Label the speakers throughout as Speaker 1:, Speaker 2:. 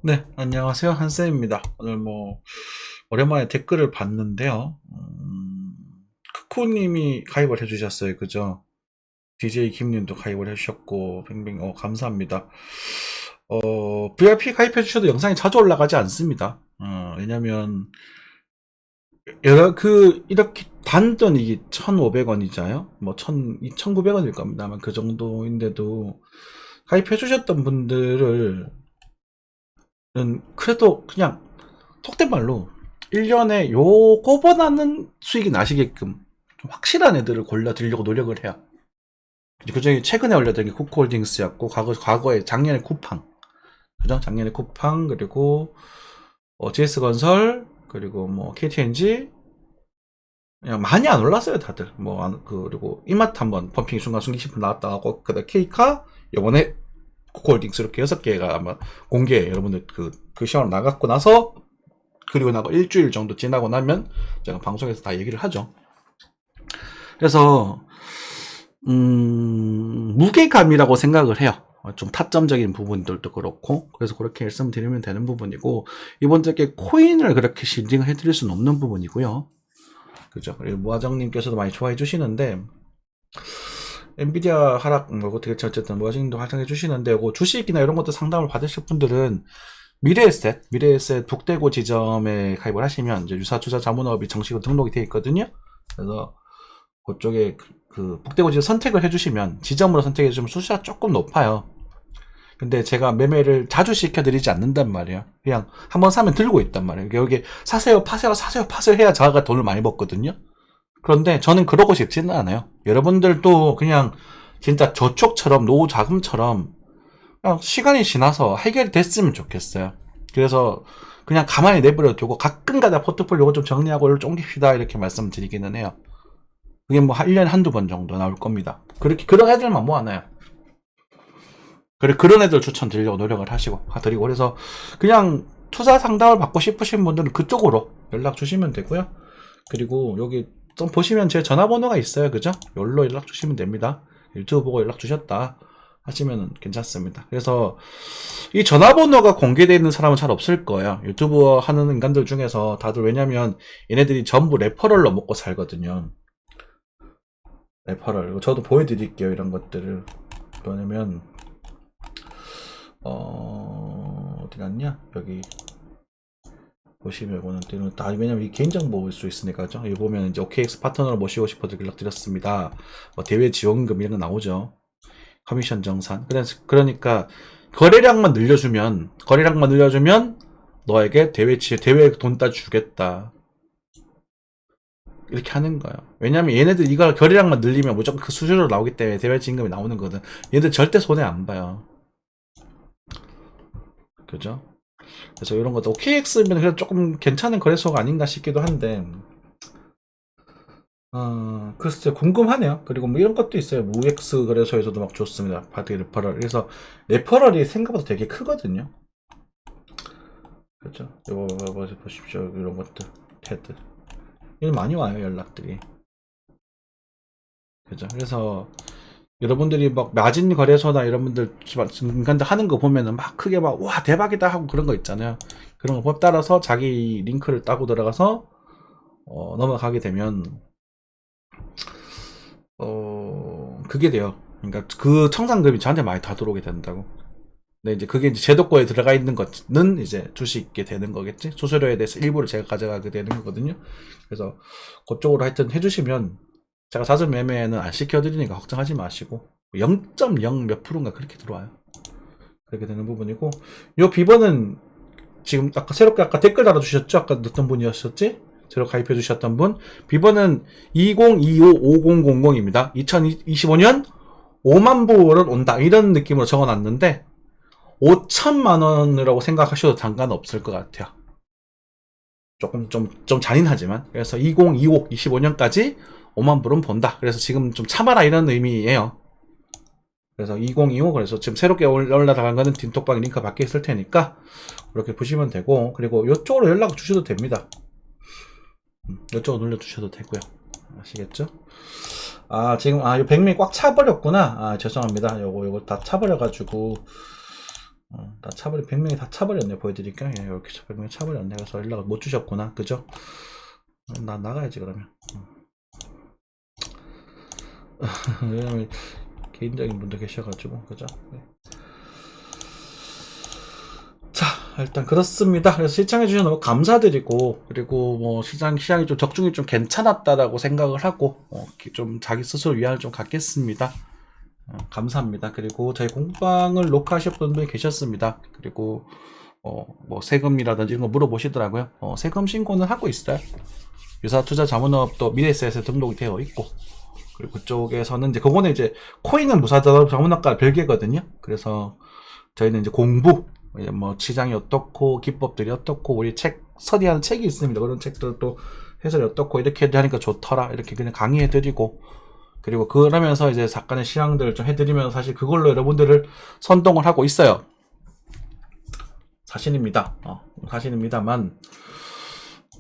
Speaker 1: 네, 안녕하세요. 한쌤입니다. 오늘 오랜만에 댓글을 봤는데요. 크코님이 가입을 해주셨어요. 그죠? DJ 김님도 가입을 해주셨고, 뱅뱅, 감사합니다. VIP 가입해주셔도 영상이 자주 올라가지 않습니다. 왜냐면, 이렇게 단돈 이게 1,500원이잖아요? 2,900원일 겁니다. 아마 그 정도인데도 가입해주셨던 분들을 그래도 그냥 속된 말로 1년에 요거보다는 수익이 나시게끔 좀 확실한 애들을 골라드리려고 노력을 해요. 그 중에 최근에 올려드린 게 쿠코홀딩스였고, 과거에 작년에 쿠팡. 그죠? 작년에 쿠팡, 그리고, GS건설, 그리고 KTNG. 그냥 많이 안 올랐어요, 다들. 그리고 이마트 한번 펌핑 순간 숨기 10분 나왔다 고 그다음 K카, 요번에 쿠코홀딩스 이렇게 6개가 아마 공개, 여러분들 그 시험 나갔고 나서 그리고 나고 일주일 정도 지나고 나면 제가 방송에서 다 얘기를 하죠. 그래서 무게감이라고 생각을 해요. 좀 타점적인 부분들도 그렇고, 그래서 그렇게 말씀드리면 되는 부분이고, 이번 주에 코인을 그렇게 신딩을 해드릴 수는 없는 부분이고요. 그죠? 그리고 무화정님께서도 많이 좋아해 주시는데, 엔비디아 하락, 어쨌든 무화정님도 활성해 주시는데, 주식이나 이런 것도 상담을 받으실 분들은 미래에셋 북대구 지점에 가입을 하시면 이제 유사투자 자문업이 정식으로 등록이 되어 있거든요. 그래서 그쪽에 북대구 지점 선택을 해주시면, 지점으로 선택해 주시면 수수가 조금 높아요. 근데 제가 매매를 자주 시켜드리지 않는단 말이에요. 그냥 한번 사면 들고 있단 말이에요. 여기 사세요, 파세요, 사세요, 파세요 해야 자가 돈을 많이 벌거든요. 그런데 저는 그러고 싶지는 않아요. 여러분들도 그냥 진짜 저축처럼, 노후 자금처럼 그냥 시간이 지나서 해결이 됐으면 좋겠어요. 그래서 그냥 가만히 내버려 두고 가끔가다 포트폴리오 좀 정리하고 좀 옮깁시다 이렇게 말씀드리기는 해요. 그게 1년에 한두 번 정도 나올 겁니다. 그런 애들만 모아놔요. 그런 애들 추천드리려고 노력을 드리고, 그래서 그냥 투자 상담을 받고 싶으신 분들은 그쪽으로 연락 주시면 되고요. 그리고 여기 좀 보시면 제 전화번호가 있어요. 그죠? 여기로 연락 주시면 됩니다. 유튜브 보고 연락 주셨다 하시면 괜찮습니다. 그래서 이 전화번호가 공개되어 있는 사람은 잘 없을 거예요. 유튜브 하는 인간들 중에서 다들, 왜냐면 얘네들이 전부 레퍼럴로 먹고 살거든요. 레퍼럴. 저도 보여드릴게요. 이런 것들을. 왜냐면 어디 갔냐? 여기 보시면 이거는 다, 왜냐면 이 개인정보일 수 있으니까죠. 여기 보면 이제 OKX 파트너를 모시고 싶어서 연락드렸습니다. 대외 지원금 이런 거 나오죠. 커미션 정산. 그러니까 거래량만 늘려주면 너에게 대외 돈 따주겠다. 이렇게 하는 거예요. 왜냐면 얘네들 이걸 거래량만 늘리면 무조건 그 수수료로 나오기 때문에 대외 지원금이 나오는 거든. 얘네들 절대 손해 안 봐요. 그죠? 그래서 이런 것도 OKX면 그래도 조금 괜찮은 거래소가 아닌가 싶기도 한데, 글쎄 궁금하네요. 그리고 이런 것도 있어요. 무엑스 거래소에서도 막 좋습니다. 바디 레퍼럴. 그래서 레퍼럴이 생각보다 되게 크거든요. 그렇죠? 이거 보십시오. 이런 것들 테드. 이거 많이 와요, 연락들이. 그죠? 그래서 여러분들이 마진 거래소나 이런 분들 인간들 하는 거 보면은 막 크게 와 대박이다 하고 그런 거 있잖아요. 그런 거 법 따라서 자기 링크를 따고 들어가서 넘어가게 되면 그게 돼요. 그러니까 그 청산금이 저한테 많이 다 들어오게 된다고. 근데 이제 그게 이제 제도권에 들어가 있는 것은 이제 주식이 되는 거겠지. 수수료에 대해서 일부를 제가 가져가게 되는 거거든요. 그래서 그쪽으로 하여튼 해주시면 제가 자주 매매는 안 시켜드리니까 걱정하지 마시고 0.0 몇 프로인가 그렇게 들어와요. 그렇게 되는 부분이고, 요 비번은 지금 새롭게 댓글 달아주셨죠? 아까 넣었던 분이었었지? 새로 가입해 주셨던 분. 비번은 20255000입니다. 2025년 5만 불은 온다. 이런 느낌으로 적어놨는데 5천만 원이라고 생각하셔도 상관없을 것 같아요. 조금 좀 잔인하지만. 그래서 2025 25년까지 5만 불은 본다. 그래서 지금 좀 참아라 이런 의미예요. 그래서 2025, 그래서 지금 새롭게 올라가는 거는 딘톡방에 링크 밖에 있을 테니까 그렇게 보시면 되고, 그리고 이쪽으로 연락 주셔도 됩니다. 이쪽으로 눌러주셔도 되고요. 아시겠죠? 지금 이 100명이 꽉 차버렸구나. 죄송합니다. 요거 다 차버려가지고 다 차버려, 100명이 다 차버렸네. 보여드릴까? 예, 이렇게 100명이 차버렸네. 그래서 연락을 못 주셨구나. 그죠? 나 나가야지, 그러면. 왜냐면, 개인적인 분도 계셔가지고, 그죠? 네. 자, 일단 그렇습니다. 그래서 시청해주셔서 너무 감사드리고, 그리고 뭐 시장이 좀 적중이 좀 괜찮았다라고 생각을 하고, 좀 자기 스스로 위안을 좀 갖겠습니다. 감사합니다. 그리고 저희 공방을 녹화하실 분들이 계셨습니다. 그리고 뭐 세금이라든지 이런 거 물어보시더라고요. 세금 신고는 하고 있어요. 유사투자자문업도 미래에셋에 등록이 되어 있고, 그리고 그쪽에서는 이제 그거는 이제 코인은 무사자문업과 별개거든요. 그래서 저희는 이제 공부, 뭐 시장이 어떻고 기법들이 어떻고 우리 책 스터디하는 책이 있습니다. 그런 책들도 해설이 어떻고 이렇게 하니까 좋더라 이렇게 그냥 강의해드리고, 그리고 그러면서 이제 작가의 시향들을 좀 해드리면서 사실 그걸로 여러분들을 선동을 하고 있어요. 사실입니다. 사실입니다만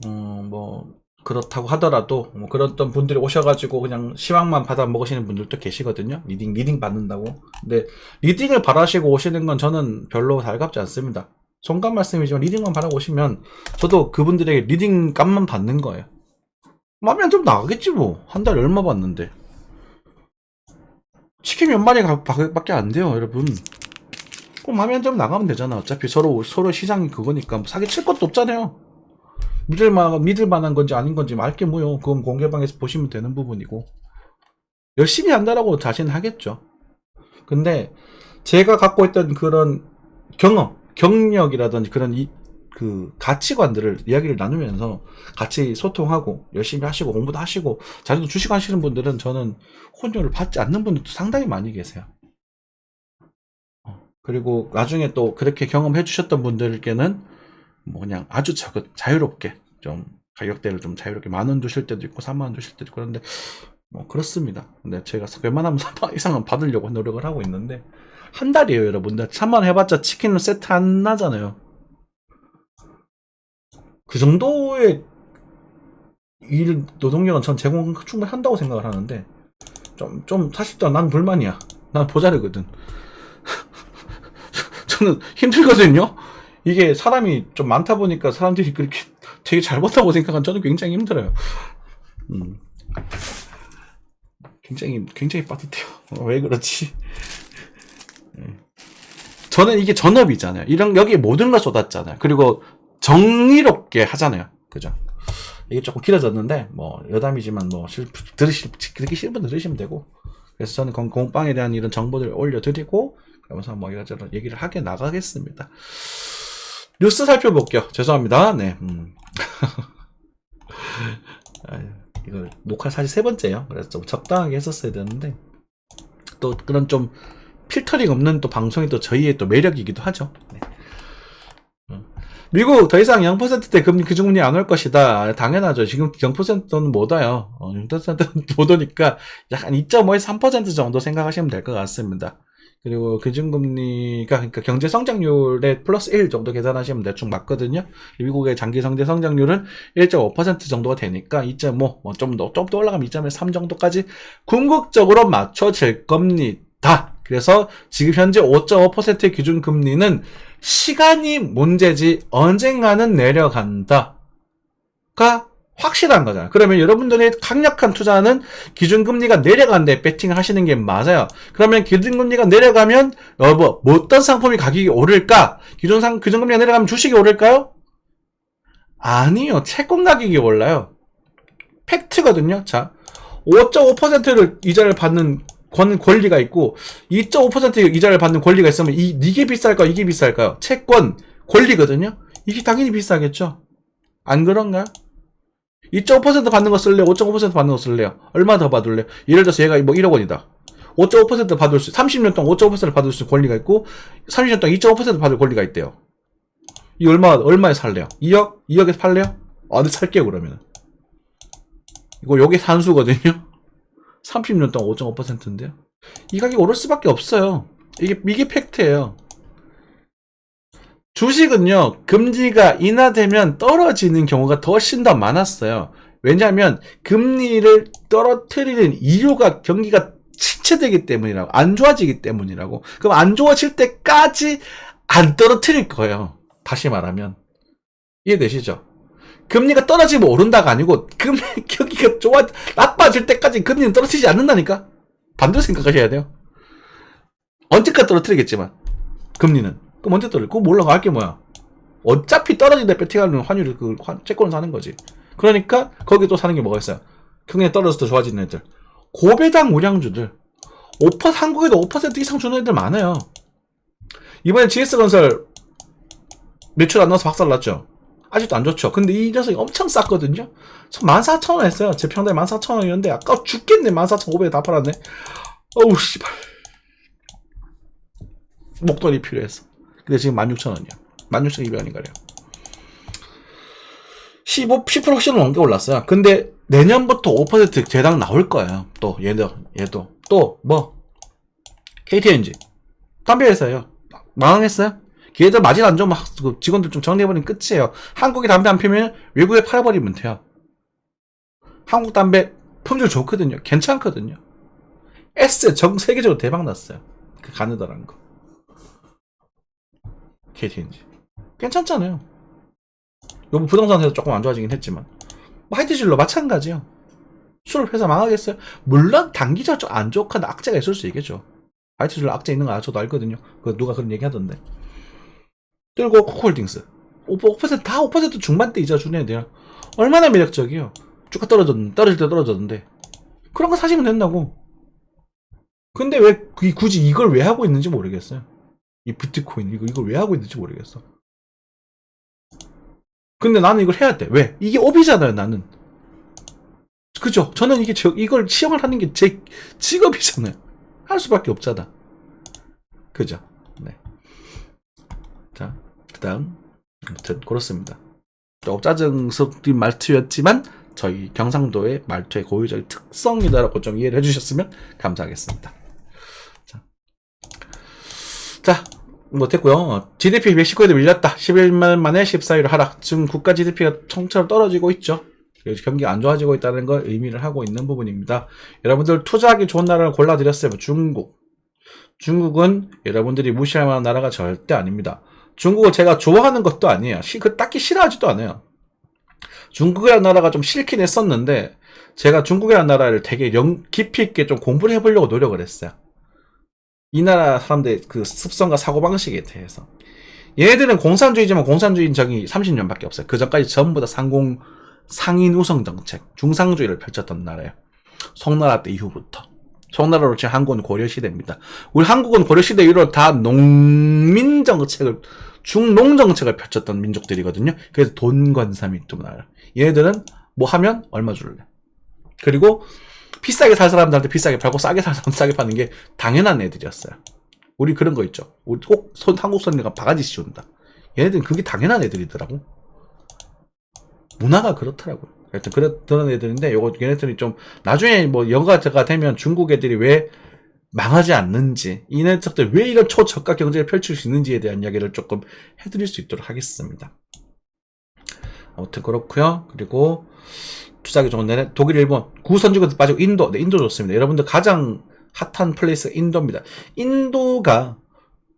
Speaker 1: 뭐 그렇다고 하더라도 뭐 그런 분들이 오셔가지고 그냥 시황만 받아 먹으시는 분들도 계시거든요. 리딩 받는다고. 근데 리딩을 바라시고 오시는 건 저는 별로 달갑지 않습니다. 송간 말씀이지만 리딩만 바라고 오시면 저도 그분들에게 리딩 값만 받는 거예요. 마음에 안 들면 나가겠지 뭐. 한 달에 얼마 받는데. 치킨 몇 마리 밖에 안 돼요, 여러분. 꼭 마음에 안 들면 나가면 되잖아. 어차피 서로 시장이 그거니까 뭐 사기 칠 것도 없잖아요. 믿을 만한 건지 아닌 건지 알게 뭐요. 그건 공개방에서 보시면 되는 부분이고. 열심히 한다라고 자신은 하겠죠. 근데 제가 갖고 있던 그런 경력이라든지 그런 그 가치관들을 이야기를 나누면서 같이 소통하고 열심히 하시고 공부도 하시고 자료도 주시고 하시는 분들은 저는 혼혈을 받지 않는 분들도 상당히 많이 계세요. 그리고 나중에 또 그렇게 경험해 주셨던 분들께는 뭐 그냥 아주 자유롭게 좀 가격대를 좀 자유롭게 10,000원 주실 때도 있고 30,000원 주실 때도 있고 그런데 뭐 그렇습니다. 근데 제가 웬만하면 3,000원 이상은 받으려고 노력을 하고 있는데 한 달이에요, 여러분들. 3,000원 해봤자 치킨은 세트 안 나잖아요. 그 정도의 노동력은 전 제공 충분히 한다고 생각을 하는데 좀 사실 난 불만이야. 난 보자르거든. 저는 힘들거든요. 이게 사람이 좀 많다 보니까 사람들이 그렇게 되게 잘 번다고 생각한 저는 굉장히 힘들어요. 굉장히 빠듯해요. 왜 그렇지? 저는 이게 전업이잖아요. 여기 모든 걸 쏟았잖아요. 그리고 정의롭게 하잖아요. 그죠? 이게 조금 길어졌는데, 뭐, 여담이지만, 뭐, 듣기 싫은 분 들으시면 되고. 그래서 저는 공방에 대한 이런 정보들을 올려드리고, 그러면서 뭐, 이것저것 얘기를 하게 나가겠습니다. 뉴스 살펴볼게요. 죄송합니다. 네. 이거 녹화 사실 3번째예요. 그래서 좀 적당하게 했었어야 되는데, 또 그런 좀 필터링 없는 또 방송이 또 저희의 또 매력이기도 하죠. 네. 미국 더 이상 0%대 금리 기준금리 안 올 것이다. 당연하죠. 지금 0%는 못 와요. 0%는 못 오니까 약간 2.5에서 3% 정도 생각하시면 될 것 같습니다. 그리고 기준금리가 그러니까 경제 성장률의 플러스 1 정도 계산하시면 대충 맞거든요. 미국의 장기 경제 성장률은 1.5% 정도가 되니까 2.5, 뭐 좀 더 올라가면 2.3 정도까지 궁극적으로 맞춰질 겁니다. 그래서 지금 현재 5.5%의 기준금리는 시간이 문제지 언젠가는 내려간다가 확실한 거잖아요. 그러면 여러분들의 강력한 투자는 기준금리가 내려간데 배팅을 하시는 게 맞아요. 그러면 기준금리가 내려가면 뭐 어떤 상품이 가격이 오를까? 기준금리가 내려가면 주식이 오를까요? 아니요. 채권 가격이 올라요. 팩트거든요. 자, 5.5%를 이자를 받는 권리가 있고 2.5% 이자를 받는 권리가 있으면 이게 비쌀까요? 이게 비쌀까요? 채권 권리거든요. 이게 당연히 비싸겠죠. 안 그런가요? 2.5% 받는 거 쓸래요? 5.5% 받는 거 쓸래요? 얼마 더 받을래요? 예를 들어서 얘가 뭐 1억 원이다. 5.5% 받을 수 30년 동안 5.5%를 받을 수 있는 권리가 있고 30년 동안 2.5% 받을 권리가 있대요. 이 얼마에 살래요? 2억? 2억에 팔래요? 어디 살게요 그러면. 이거 요게 산수거든요. 30년 동안 5.5%인데요. 이 가격이 오를 수밖에 없어요. 이게 팩트예요. 주식은요, 금리가 인하되면 떨어지는 경우가 훨씬 더 많았어요. 왜냐하면 금리를 떨어뜨리는 이유가 경기가 침체되기 때문이라고, 안 좋아지기 때문이라고. 그럼 안 좋아질 때까지 안 떨어뜨릴 거예요. 다시 말하면. 이해되시죠? 금리가 떨어지면 오른다가 아니고 금리 경기가 나빠질 때까지 금리는 떨어지지 않는다니까. 반대로 생각하셔야 돼요. 언제까지 떨어뜨리겠지만 금리는 그럼 언제 떨어져? 그거 몰라. 알 게 뭐야? 어차피 떨어지는데 배팅하는 환율을 그 채권을 사는 거지. 그러니까 거기 또 사는 게 뭐가 있어요? 경기가 떨어져서 더 좋아지는 애들. 고배당 우량주들. 한국에도 5% 이상 주는 애들 많아요. 이번에 GS건설 매출 안 나와서 박살났죠. 아직도 안 좋죠. 근데 이 녀석이 엄청 쌌거든요. 14,000원 했어요. 제 평당에 14,000원이었는데 아까 죽겠네. 14,500에 다 팔았네. 어우 씨발. 목돈이 필요해서. 근데 지금 16,000원이야. 16,200원인가요. 10% 확실히 넘게 올랐어요. 근데 내년부터 5% 대당 나올 거예요. 또 얘도 또 뭐 KTNG 담배 회사예요. 망했어요. 걔들 마진 안 좋으면 직원들 좀 정리해버리면 끝이에요. 한국에 담배 안 피면 외국에 팔아버리면 돼요. 한국 담배 품질 좋거든요. 괜찮거든요. 전 세계적으로 대박 났어요. 그 가느다라는 거. KTNG 괜찮잖아요. 요번 부동산 회사 조금 안 좋아지긴 했지만 하이트질로 마찬가지요. 술 회사 망하겠어요? 물론 단기적으로 좀 안 좋거나 악재가 있을 수 있겠죠. 하이트질로 악재 있는 거 저도 알거든요. 그 누가 그런 얘기 하던데. 그리고 코코홀딩스 5% 다 5% 중반대 이자 주는 애들이야. 얼마나 매력적이에요. 주가 떨어질 때 떨어졌는데 그런 거 사시면 된다고. 근데 왜 굳이 이걸 왜 하고 있는지 모르겠어요. 이 비트코인 이걸 왜 하고 있는지 모르겠어. 근데 나는 이걸 해야 돼. 왜? 이게 업이잖아요. 나는. 그죠? 저는 이걸 시험을 하는 게 제 직업이잖아요. 할 수밖에 없잖아. 그죠? 네. 자, 그 다음. 아무튼, 그렇습니다. 조금 짜증스럽긴 말투였지만, 저희 경상도의 말투의 고유적인 특성이다라고 좀 이해를 해주셨으면 감사하겠습니다. 자, 뭐 됐고요. GDP 멕시코에도 밀렸다. 11만 만에 14위로 하락. 지금 국가 GDP가 총체로 떨어지고 있죠. 경기가 안 좋아지고 있다는 걸 의미를 하고 있는 부분입니다. 여러분들 투자하기 좋은 나라를 골라드렸어요. 중국은 여러분들이 무시할 만한 나라가 절대 아닙니다. 중국을 제가 좋아하는 것도 아니에요. 딱히 싫어하지도 않아요. 중국이라는 나라가 좀 싫긴 했었는데 제가 중국이라는 나라를 되게 깊이 있게 좀 공부를 해보려고 노력을 했어요. 이 나라 사람들의 그 습성과 사고방식에 대해서. 얘네들은 공산주의지만 공산주의인 적이 30년밖에 없어요. 그 전까지 전부 다 상인 우성 정책, 중상주의를 펼쳤던 나라예요. 송나라 때 이후부터. 송나라로 치면 한국은 고려시대입니다. 우리 한국은 고려시대 이후로 다 중농정책을 펼쳤던 민족들이거든요. 그래서 돈관삼이 좀 나요. 얘네들은 뭐 하면 얼마 줄래. 그리고 비싸게 살 사람들한테 비싸게 팔고 싸게 살 사람한테 싸게 파는 게 당연한 애들이었어요. 우리 그런 거 있죠. 우리 꼭 한국 손님과 바가지 씌운다. 얘네들은 그게 당연한 애들이더라고. 문화가 그렇더라고요. 하여튼 그런 애들인데 얘네들이 좀 나중에 뭐 영가가 되면 중국 애들이 왜 망하지 않는지 이 녀석들 왜 이런 초저가 경제를 펼칠 수 있는지에 대한 이야기를 조금 해드릴 수 있도록 하겠습니다. 아무튼 그렇고요. 그리고 투자하기 좋은 데는 독일, 일본, 구선주국도 빠지고 인도. 네, 인도 좋습니다. 여러분들 가장 핫한 플레이스가 인도입니다. 인도가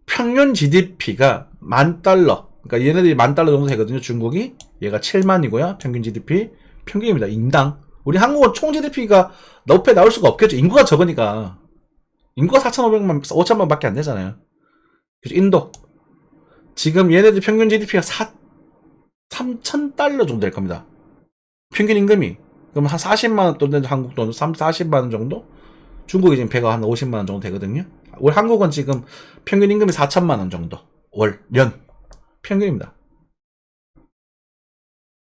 Speaker 1: 평균 GDP가 $10,000. 그러니까 얘네들이 $10,000 정도 되거든요. 중국이. 얘가 7만이고요. 평균 GDP. 평균입니다. 인당. 우리 한국은 총 GDP가 높게 나올 수가 없겠죠. 인구가 적으니까. 인구가 4,500만, 5천만 밖에 안 되잖아요. 그래서 인도. 지금 얘네들 평균 GDP가 $3,000 정도 될 겁니다. 평균 임금이. 그럼 한 40만원 돈 되는 한국 돈 40만원 정도? 중국이 지금 배가 한 50만원 정도 되거든요. 우리 한국은 지금 평균 임금이 4천만원 정도. 년. 평균입니다.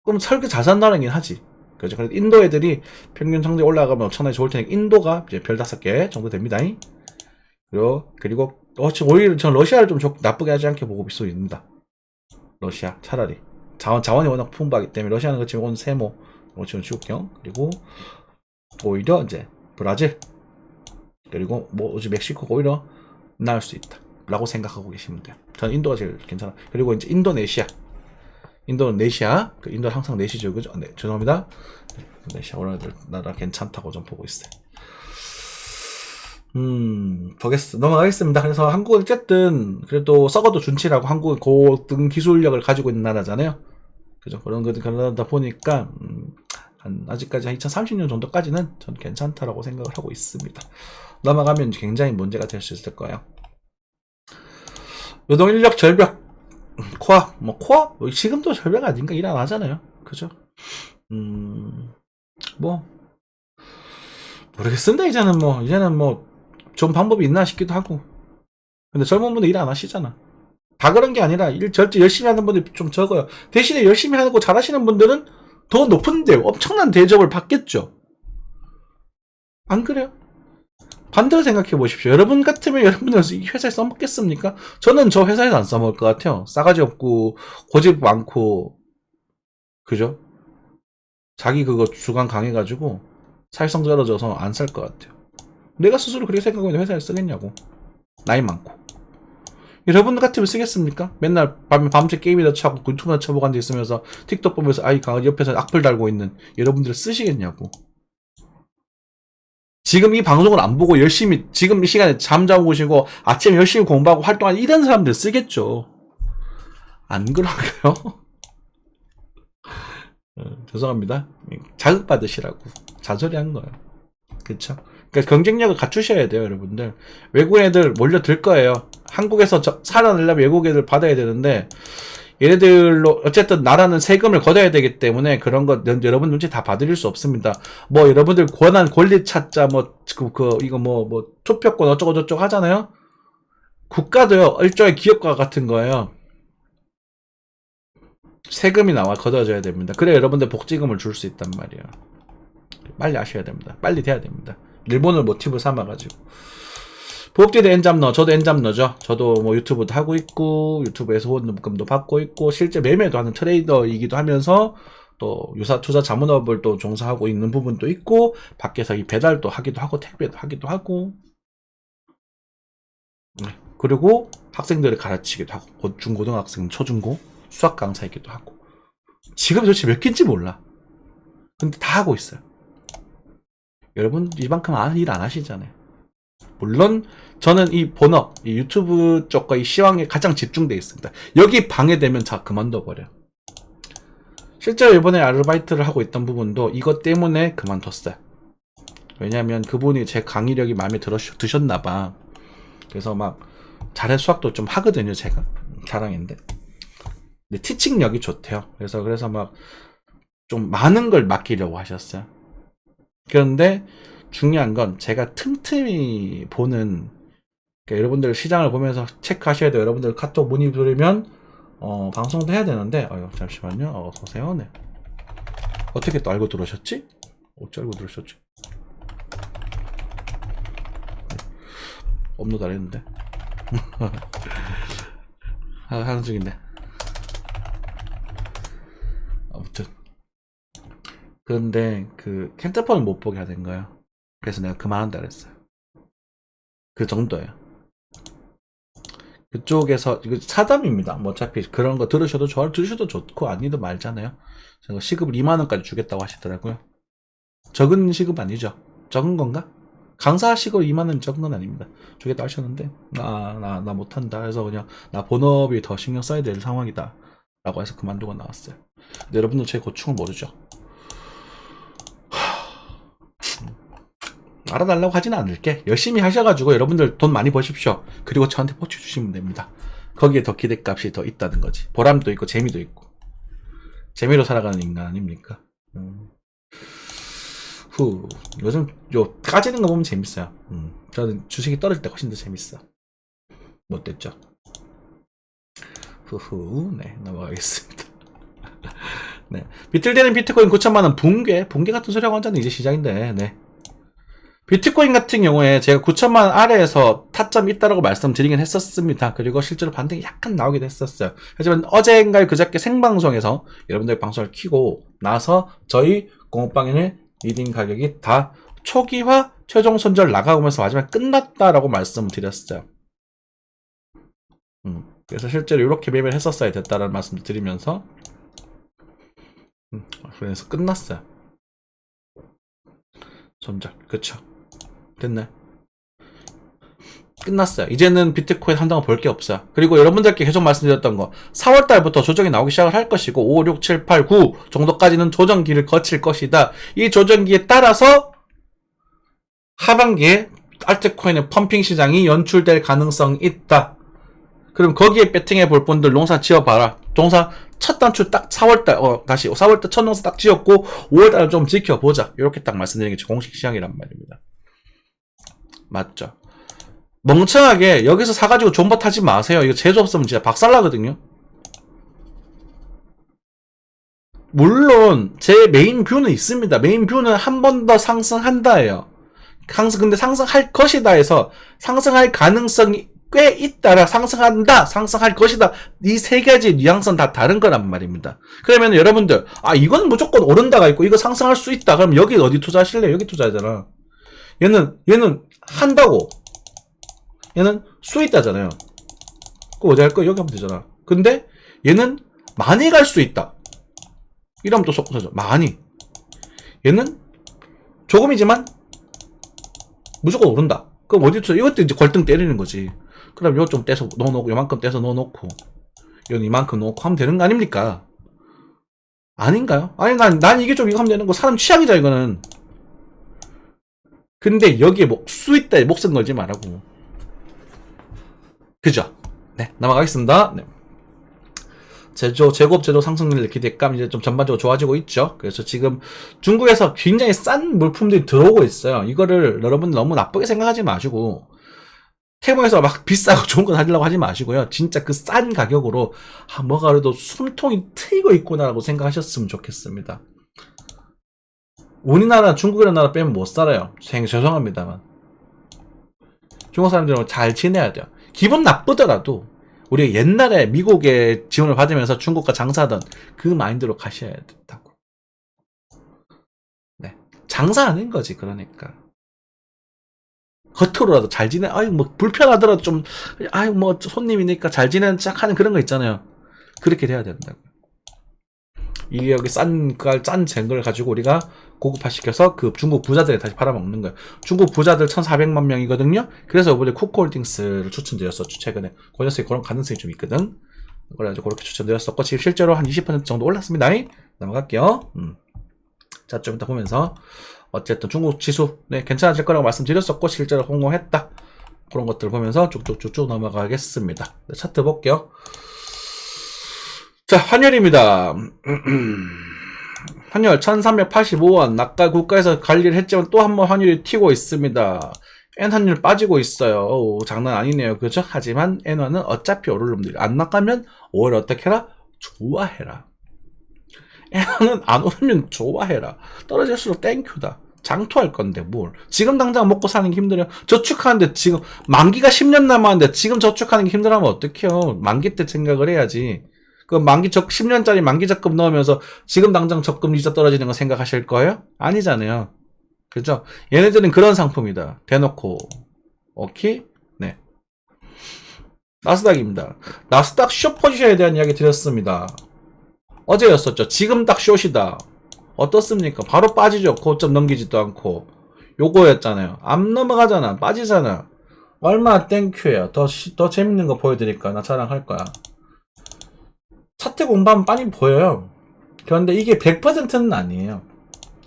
Speaker 1: 그럼 설계 잘 산 나라긴 하지. 그렇죠. 그래서 인도 애들이 평균 성적이 올라가면 엄청나게 좋을 테니까 인도가 이제 별 5개 정도 됩니다. 그리고 오히려 전 러시아를 좀 나쁘게 하지 않게 보고 있습니다. 러시아 차라리. 자원이 워낙 풍부하기 때문에 러시아는 그렇지만 오늘 세모 지금 중국경 그리고 오히려 이제 브라질 그리고 뭐 멕시코가 오히려 나을 수 있다 라고 생각하고 계시면 돼요. 저는 인도가 제일 괜찮아. 그리고 이제 인도네시아 그 인도 항상 내시죠 그죠? 네 죄송합니다. 인도네시아 오늘 나라 괜찮다고 좀 보고 있어요. 보겠습니다. 넘어가겠습니다. 그래서 한국은 어쨌든 그래도 썩어도 준치라고 한국은 고등 기술력을 가지고 있는 나라잖아요. 그죠? 그러다 보니까 아직까지 한 2030년 정도까지는 전 괜찮다라고 생각을 하고 있습니다. 넘어가면 굉장히 문제가 될 수 있을 거예요. 노동인력 절벽, 코앞, 지금도 절벽 아닌가 일 안 하잖아요. 그죠? 뭐 모르겠습니다. 이제는 좋은 방법이 있나 싶기도 하고. 근데 젊은 분들 일 안 하시잖아. 다 그런 게 아니라 일 절대 열심히 하는 분들이 좀 적어요. 대신에 열심히 하고 잘하시는 분들은 더 높은데 엄청난 대접을 받겠죠. 안 그래요? 반대로 생각해 보십시오. 여러분 같으면 여러분들 회사에 써먹겠습니까? 저는 저 회사에서 안 써먹을 것 같아요. 싸가지 없고 고집 많고 그죠? 자기 그거 주관 강해가지고 사회성 떨어져서 안 살 것 같아요. 내가 스스로 그렇게 생각하고 있는 회사에 쓰겠냐고. 나이 많고. 여러분 같으면 쓰겠습니까? 맨날 밤새 게임이나 차고 유튜브나 쳐보고 앉아있으면서 틱톡 보면서 아이 강아지 옆에서 악플 달고 있는 여러분들 쓰시겠냐고. 지금 이 방송을 안 보고 열심히 지금 이 시간에 잠자고 계시고 아침에 열심히 공부하고 활동하는 이런 사람들 쓰겠죠. 안 그런가요? 죄송합니다. 자극받으시라고 자소리 한 거예요. 그쵸? 그러니까 경쟁력을 갖추셔야 돼요, 여러분들. 외국 애들 몰려들 거예요. 한국에서 살아내려면 외국 애들 받아야 되는데 얘네들로 어쨌든 나라는 세금을 걷어야 되기 때문에 그런 거 여러분 눈치 다 봐드릴 수 없습니다. 뭐 여러분들 권리 찾자 이거 투표권 어쩌고 저쩌고 하잖아요. 국가도요 일종의 기업가 같은 거예요. 세금이 나와 걷어져야 됩니다. 그래 여러분들 복지금을 줄 수 있단 말이에요. 빨리 아셔야 됩니다. 빨리 돼야 됩니다. 일본을 모티브 삼아가지고. 부업디도 엔잡너, 저도 엔잡너죠. 저도 뭐 유튜브도 하고 있고, 유튜브에서 후원금도 받고 있고, 실제 매매도 하는 트레이더이기도 하면서, 또 유사 투자 자문업을 또 종사하고 있는 부분도 있고, 밖에서 이 배달도 하기도 하고, 택배도 하기도 하고, 그리고 학생들을 가르치기도 하고, 중고등학생, 초중고, 수학 강사이기도 하고. 지금 도대체 몇 개인지 몰라. 근데 다 하고 있어요. 여러분, 이만큼 일 안 하시잖아요. 물론 저는 이 본업, 이 유튜브 쪽과 이 시황에 가장 집중되어 있습니다. 여기 방해되면 그만둬 버려. 실제로 이번에 아르바이트를 하고 있던 부분도 이것 때문에 그만뒀어요. 왜냐하면 그분이 제 강의력이 마음에 드셨나봐. 그래서 막 수학도 좀 하거든요, 제가. 자랑인데. 근데 티칭력이 좋대요. 그래서 막 좀 많은 걸 맡기려고 하셨어요. 그런데 중요한 건 제가 틈틈이 보는, 그러니까 여러분들 시장을 보면서 체크하셔야 돼요. 여러분들 카톡 문의 들으면 방송도 해야 되는데 잠시만요. 어서오세요. 네. 어떻게 또 알고 들어오셨지? 어찌 알고 들어오셨지? 업로드 안 했는데. 하는 중인데. 아무튼 그런데 그 캔터폰을 못 보게 하는 거예요. 그래서 내가 그만한다 그랬어요. 그 정도예요. 그쪽에서 이거 사담입니다. 뭐 어차피 그런 거 들으셔도 좋고 아니도 말잖아요. 시급을 2만 원까지 주겠다고 하시더라고요. 적은 시급 아니죠? 적은 건가? 강사 시급 2만 원 적은 건 아닙니다. 주겠다 하셨는데 나 못한다. 그래서 그냥 나 본업이 더 신경 써야 될 상황이다 라고 해서 그만두고 나왔어요. 근데 여러분들 제 고충을 모르죠. 알아달라고 하지는 않을게. 열심히 하셔가지고 여러분들 돈 많이 버십시오. 그리고 저한테 포치 주시면 됩니다. 거기에 더 기대값이 더 있다는 거지. 보람도 있고 재미도 있고. 재미로 살아가는 인간 아닙니까? 요즘 까지는 거 보면 재밌어요. 저는 주식이 떨어질 때 훨씬 더 재밌어. 못됐죠? 네, 넘어가겠습니다. 네. 비틀대는 비트코인 9천만원 붕괴 같은 소리하고 앉았는 이제 시작인데, 네. 비트코인 같은 경우에 제가 9천만원 아래에서 타점이 있다라고 말씀드리긴 했었습니다. 그리고 실제로 반등이 약간 나오기도 했었어요. 하지만 어제인가 그저께 생방송에서 여러분들 방송을 키고 나서 저희 공업방인의 리딩 가격이 다 초기화 최종 손절 나가오면서 마지막에 끝났다라고 말씀드렸어요. 그래서 실제로 이렇게 매매를 했었어야 됐다라는 말씀을 드리면서 그래서 끝났어요. 손절. 그쵸. 됐네. 끝났어요. 이제는 비트코인 한다고 볼 게 없어요. 그리고 여러분들께 계속 말씀드렸던 거 4월달부터 조정이 나오기 시작을 할 것이고 5, 6, 7, 8, 9 정도까지는 조정기를 거칠 것이다. 이 조정기에 따라서 하반기에 알트코인의 펌핑 시장이 연출될 가능성이 있다. 그럼 거기에 배팅해 볼 분들 농사 지어봐라. 농사 첫 단추 딱 4월달 다시 4월달 첫 농사 딱 지었고 5월달 좀 지켜보자. 이렇게 딱 말씀드리는 게 공식 시장이란 말입니다. 맞죠? 멍청하게 여기서 사가지고 존버 타지 마세요. 이거 재수 없으면 진짜 박살나거든요. 물론 제 메인 뷰는 있습니다. 메인 뷰는 한 번 더 상승한다예요. 근데 상승할 것이다 해서 상승할 가능성이 꽤 있다라 상승한다, 상승할 것이다. 이 세 가지 뉘앙스는 다 다른 거란 말입니다. 그러면 여러분들 이건 무조건 오른다가 있고 이거 상승할 수 있다. 그럼 여기 어디 투자하실래요? 여기 투자하잖아. 얘는 한다고. 얘는 수 있다잖아요. 그거 어디 할 거? 여기 하면 되잖아. 근데 얘는 많이 갈 수 있다. 이러면 또 섞어서 많이. 얘는 조금이지만 무조건 오른다. 그럼 어디 투자? 이것도 이제 걸등 때리는 거지. 그럼 요 좀 떼서 넣어놓고 요만큼 떼서 넣어놓고 요 이만큼 넣고 하면 되는 거 아닙니까? 아닌가요? 아니 난 이게 좀 이거 하면 되는 거 사람 취향이다 이거는. 근데 여기에 수 있다에 목숨 걸지 말라고. 그죠? 네, 넘어가겠습니다. 네. 제조업 제도 상승률 기대감 이제 좀 전반적으로 좋아지고 있죠. 그래서 지금 중국에서 굉장히 싼 물품들이 들어오고 있어요. 이거를 여러분 너무 나쁘게 생각하지 마시고 테무에서 막 비싸고 좋은 거 사려고 하지 마시고요. 진짜 그 싼 가격으로 뭐가 그래도 숨통이 트이고 있구나라고 생각하셨으면 좋겠습니다. 우리나라 중국이라는 나라 빼면 못 살아요. 죄송합니다만 중국 사람들은 잘 지내야 돼요. 기분 나쁘더라도 우리 옛날에 미국의 지원을 받으면서 중국과 장사하던 그 마인드로 가셔야 된다고. 네, 장사하는 거지. 그러니까 겉으로라도 잘 지내. 불편하더라도 좀 손님이니까 잘 지내는 척하는 그런 거 있잖아요. 그렇게 돼야 된다고. 이게 여기 싼 쟁걸 가지고 우리가 고급화시켜서 그 중국 부자들에 다시 팔아먹는 거예요. 중국 부자들 1,400만 명이거든요. 그래서 이번에 쿠코홀딩스를 추천드렸었죠. 최근에 그 녀석이 그런 가능성이 좀 있거든. 그래가지고 그렇게 추천드렸었고 지금 실제로 한 20% 정도 올랐습니다. 넘어갈게요. 자, 좀 이따 보면서 어쨌든 중국 지수 괜찮아질 거라고 말씀드렸었고 실제로 성공했다. 그런 것들 보면서 쭉쭉쭉쭉 넘어가겠습니다. 차트 볼게요. 자, 환율입니다. 환율 1385원. 낙가 국가에서 관리를 했지만 또 한 번 환율이 튀고 있습니다. 엔 환율 빠지고 있어요. 장난 아니네요. 그죠? 하지만 엔화는 어차피 오를 놈들이 안 나가면 오히려 어떻게 해라? 좋아해라. 엔화는 안 오르면 좋아해라. 떨어질수록 땡큐다. 장투할 건데 뭘. 지금 당장 먹고 사는 게 힘들어요. 저축하는데 지금 만기가 10년 남았는데 지금 저축하는 게 힘들어하면 어떡해요. 만기 때 생각을 해야지. 그 10년짜리 만기 적금 넣으면서 지금 당장 적금 이자 떨어지는 거 생각하실 거예요? 아니잖아요. 그죠? 얘네들은 그런 상품이다. 대놓고. 오케이? 네. 나스닥입니다. 나스닥 숏 포지션에 대한 이야기 드렸습니다. 어제였었죠. 지금 딱 숏이다. 어떻습니까? 바로 빠지죠. 고점 넘기지도 않고. 요거였잖아요. 안 넘어가잖아. 빠지잖아. 얼마나 땡큐예요. 더 재밌는 거 보여드릴까? 나 자랑할 거야. 차트 공부하면 빤히 보여요. 그런데 이게 100%는 아니에요.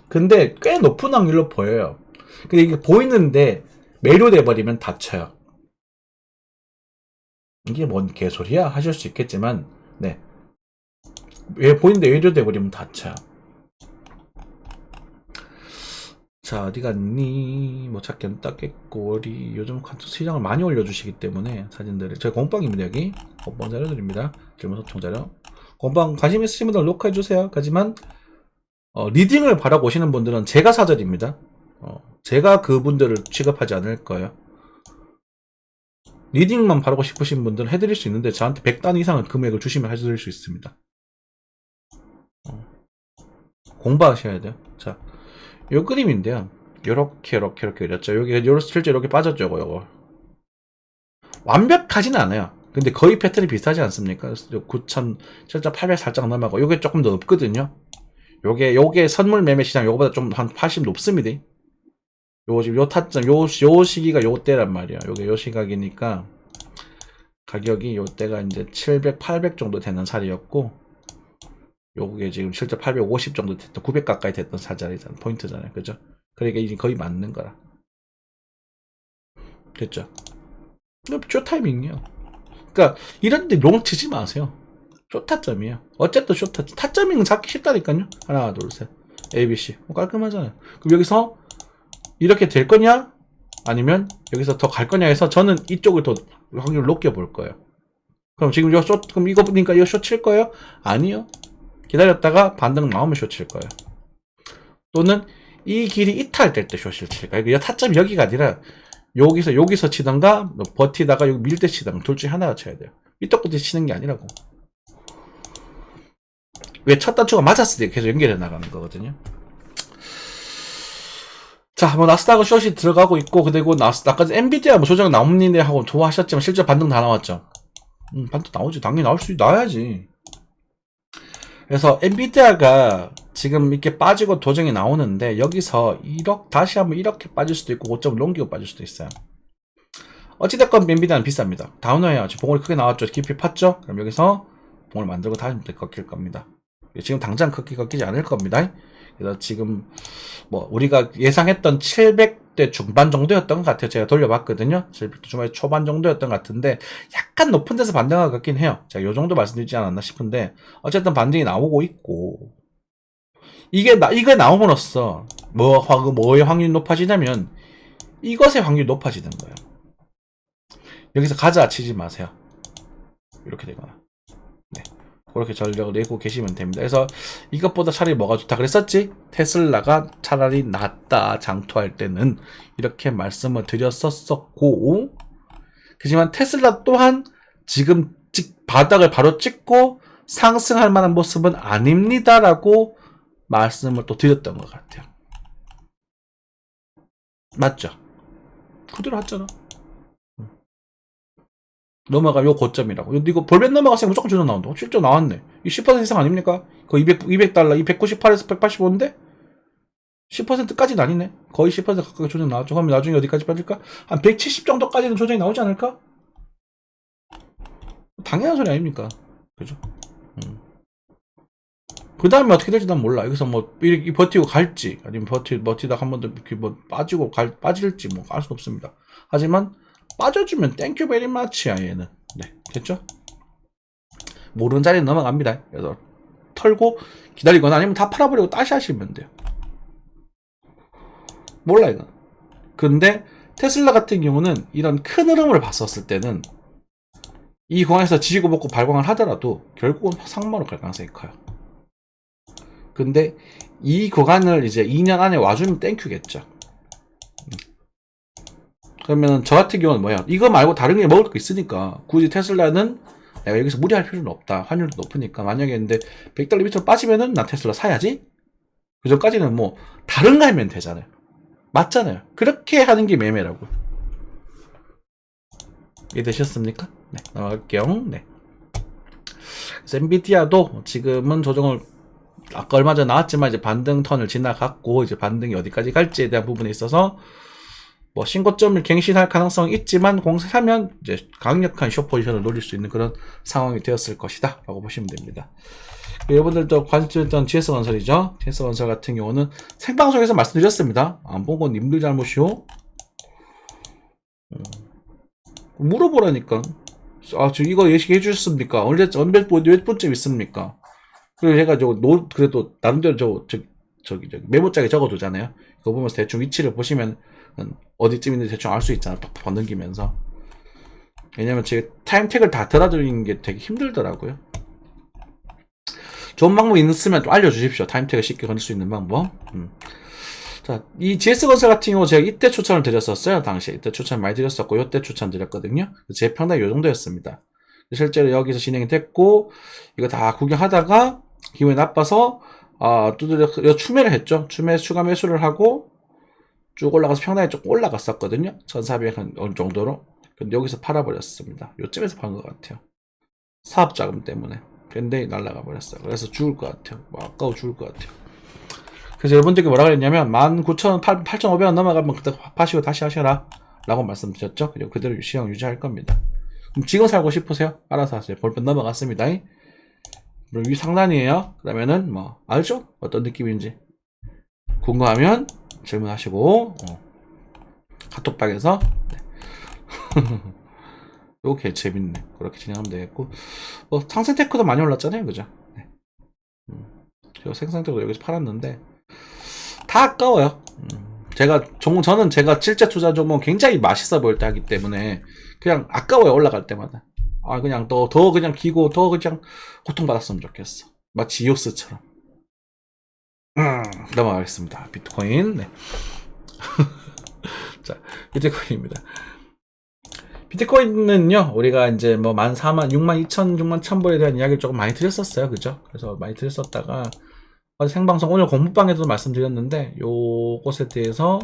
Speaker 1: 근데 꽤 높은 확률로 보여요. 근데 이게 보이는데 매료돼버리면 다쳐요. 이게 뭔 개소리야? 하실 수 있겠지만 네, 왜 보이는데 매료돼버리면 다쳐요. 자, 어디 갔니? 뭐 찾기는 땄겠고 우리 요즘 시장을 많이 올려주시기 때문에 사진들을 저희 공방입니다. 여기 공방 자료들입니다. 질문 소통 자료 공방 관심 있으신 분들 녹화해주세요. 하지만 리딩을 바라보시는 분들은 제가 사절입니다. 제가 그분들을 취급하지 않을 거예요. 리딩만 바라고 싶으신 분들은 해드릴 수 있는데 저한테 100단 이상의 금액을 주시면 해드릴 수 있습니다. 공부하셔야 돼요. 자, 요 그림인데요. 요렇게 그렸죠. 여기 실제 이렇게 빠졌죠. 요거 완벽하지는 않아요. 근데 거의 패턴이 비슷하지 않습니까? 9,000, 실제 800 살짝 넘어가고 요게 조금 더 높거든요. 요게 선물 매매 시장 요거보다 좀 한 80 높습니다. 지금 요 타점, 요 시기가 요때란 말이야. 요게 요 시각이니까, 가격이 요때가 이제 700, 800 정도 되는 살이었고, 요게 지금 실제 850 정도 됐던, 900 가까이 됐던 살자리잖아. 포인트잖아요. 그죠? 그러니까 이게 거의 맞는 거라. 됐죠? 쇼 타이밍이요. 그러니까 이런데 롱 치지 마세요. 쇼 타점이에요. 어쨌든 쇼 타점. 타점ing은 잡기 쉽다니까요. 하나, 둘, 셋. A, B, C. 깔끔하잖아요. 그럼 여기서 이렇게 될 거냐? 아니면 여기서 더 갈 거냐 해서 저는 이쪽을 더 확률을 높게 볼 거예요. 그럼 지금 그럼 이거 보니까 이거 쇼 칠 거예요? 아니요. 기다렸다가 반등 나오면 쇼 칠 거예요. 또는 이 길이 이탈될 때 쇼를 칠 거예요. 이 타점이 여기가 아니라 여기서 치던가 버티다가 여기 밀 때 치던가 둘 중에 하나가 쳐야 돼요. 삐뚤끝에 치는 게 아니라고. 왜 첫 단추가 맞았을 때 계속 연결해 나가는 거거든요. 자, 뭐 나스닥은 숏이 들어가고 있고, 그리고 나스닥까지 엔비디아 뭐 조정 나옵니다 하고 좋아하셨지만 실제 반등 다 나왔죠. 반등 나오지. 당연히 나와야지. 그래서 엔비디아가 지금 이렇게 빠지고 도정이 나오는데 여기서 다시 한번 이렇게 빠질 수도 있고 5점을 넘기고 빠질 수도 있어요. 어찌됐건 엔비디아는 비쌉니다. 다운해요. 지금 봉우리 크게 나왔죠. 깊이 팠죠. 그럼 여기서 봉을 만들고 다시 꺾일 겁니다. 지금 당장 꺾이지 않을 겁니다. 그래서 지금 뭐 우리가 예상했던 700대 중반 정도였던 것 같아요. 제가 돌려봤거든요. 700대 중반 초반 정도였던 것 같은데 약간 높은 데서 반등한 것 같긴 해요. 제가 요 정도 말씀드리지 않았나 싶은데 어쨌든 반등이 나오고 있고 이게 나옴으로써 뭐의 확률이 높아지냐면 이것의 확률이 높아지는 거예요. 여기서 가자 치지 마세요. 이렇게 되거나. 네. 그렇게 전력을 내고 계시면 됩니다. 그래서 이것보다 차라리 뭐가 좋다 그랬었지? 테슬라가 차라리 낫다 장투할 때는 이렇게 말씀을 드렸었고 하지만 테슬라 또한 지금 바닥을 바로 찍고 상승할 만한 모습은 아닙니다 라고 말씀을 또 드렸던 것 같아요. 맞죠? 그대로 했잖아. 넘어가면 요 고점이라고. 이거 볼벤 넘어갔으면 무조건 조정 나온다. 실제 나왔네. 이 10% 이상 아닙니까? 거의 200달러, 298에서 185인데? 10%까지는 아니네. 거의 10% 가까이 조정 나왔죠. 그러면 나중에 어디까지 빠질까? 한 170 정도까지는 조정이 나오지 않을까? 당연한 소리 아닙니까? 그죠? 그 다음에 어떻게 될지 난 몰라. 여기서 뭐, 이렇게 버티고 갈지, 아니면 버티다가 한 번 더 이렇게 뭐 빠질지 뭐, 알 수 없습니다. 하지만, 빠져주면 땡큐 베리 마치야 얘는. 네, 됐죠? 모르는 자리에 넘어갑니다. 그래서 털고 기다리거나 아니면 다 팔아버리고 다시 하시면 돼요. 몰라 이건. 근데 테슬라 같은 경우는 이런 큰 흐름을 봤었을 때는 이 구간에서 지지고 먹고 발광을 하더라도 결국은 상마로 갈 가능성이 커요. 근데 이 구간을 이제 2년 안에 와주면 땡큐겠죠. 그러면 저 같은 경우는 뭐야? 이거 말고 다른 게 먹을 거 있으니까 굳이 테슬라는 내가 여기서 무리할 필요는 없다. 환율도 높으니까. 만약에 근데 100달러 밑으로 빠지면은 나 테슬라 사야지? 그 전까지는 뭐 다른 거 하면 되잖아요. 맞잖아요. 그렇게 하는 게 매매라고. 이해되셨습니까? 네, 넘어갈게요. 네. 그래서 엔비디아도 지금은 조정을 아까 얼마 전에 나왔지만 이제 반등 턴을 지나갔고 이제 반등이 어디까지 갈지에 대한 부분에 있어서 뭐 신고점을 갱신할 가능성이 있지만 공세하면 이제 강력한 숏 포지션을 노릴 수 있는 그런 상황이 되었을 것이다 라고 보시면 됩니다. 여러분들도 관심했던 GS건설이죠. GS건설 같은 경우는 생방송에서 말씀드렸습니다. 안 본 건 님들 잘못이요. 물어보라니까. 저 이거 예식해 주셨습니까? 몇 분쯤 있습니까? 그리고 제가 그래도 나름대로 저기 메모장에 적어두잖아요. 그거 보면서 대충 위치를 보시면 어디쯤 있는지 대충 알 수 있잖아. 팍팍 번넘기면서. 왜냐면 제가 타임택을 다 들어드리는 게 되게 힘들더라고요. 좋은 방법이 있으면 좀 알려주십시오. 타임택을 쉽게 건질 수 있는 방법. 자, 이 GS건설 같은 경우 제가 이때 추천을 드렸었어요. 당시에. 이때 추천 많이 드렸었고, 이때 추천 드렸거든요. 제 평당이 요 정도였습니다. 실제로 여기서 진행이 됐고, 이거 다 구경하다가, 기분이 나빠서, 두드려 추매를 했죠. 추가 매수를 하고, 쭉 올라가서 평당이 조금 올라갔었거든요. 1400 어느 정도로. 근데 여기서 팔아버렸습니다. 요쯤에서 판 것 같아요. 사업자금 때문에. 근데 날라가 버렸어요. 그래서 죽을 것 같아요. 아까워 죽을 것 같아요. 그래서 여러분들께 뭐라 그랬냐면 19,800원 넘어가면 그때 파시고 다시 하셔라 라고 말씀드렸죠. 그리고 그대로 시형 유지할 겁니다. 그럼 지금 살고 싶으세요? 알아서 하세요. 볼펜 넘어갔습니다. 그리고 위 상단이에요. 그러면은 뭐 알죠? 어떤 느낌인지 궁금하면 질문하시고 카톡방에서 네. 요게 재밌네. 그렇게 진행하면 되겠고 뭐 상생테크도 많이 올랐잖아요. 그죠? 네. 저 생산테크도 여기서 팔았는데 다 아까워요. 저는 제가 실제 투자 종목 굉장히 맛있어 보일 때 하기 때문에 그냥 아까워요. 올라갈 때마다. 그냥 더 그냥 기고 더 그냥 고통받았으면 좋겠어. 마치 이오스처럼. 넘어가겠습니다. 비트코인. 네. 자, 비트코인입니다. 비트코인은요, 우리가 이제 뭐 14,000, 62,000, 61,000불에 대한 이야기를 조금 많이 드렸었어요. 그죠? 그래서 많이 드렸었다가 어제 생방송 오늘 공부방에도 말씀드렸는데 요것에 대해서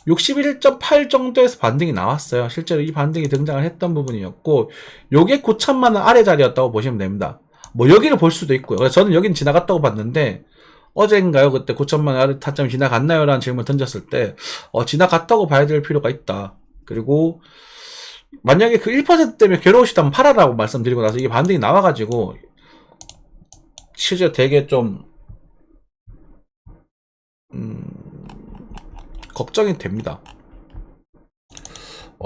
Speaker 1: 61.8 정도에서 반등이 나왔어요. 실제로 이 반등이 등장을 했던 부분이었고 요게 9천만원 아래 자리였다고 보시면 됩니다. 뭐 여기를 볼 수도 있고요. 그래서 저는 여기는 지나갔다고 봤는데 어제인가요? 그때 9천만원 아래 타점이 지나갔나요? 라는 질문을 던졌을 때 지나갔다고 봐야 될 필요가 있다. 그리고 만약에 그 1% 때문에 괴로우시다면 팔아라고 말씀드리고 나서 이게 반등이 나와가지고 실제 되게 좀 걱정이 됩니다.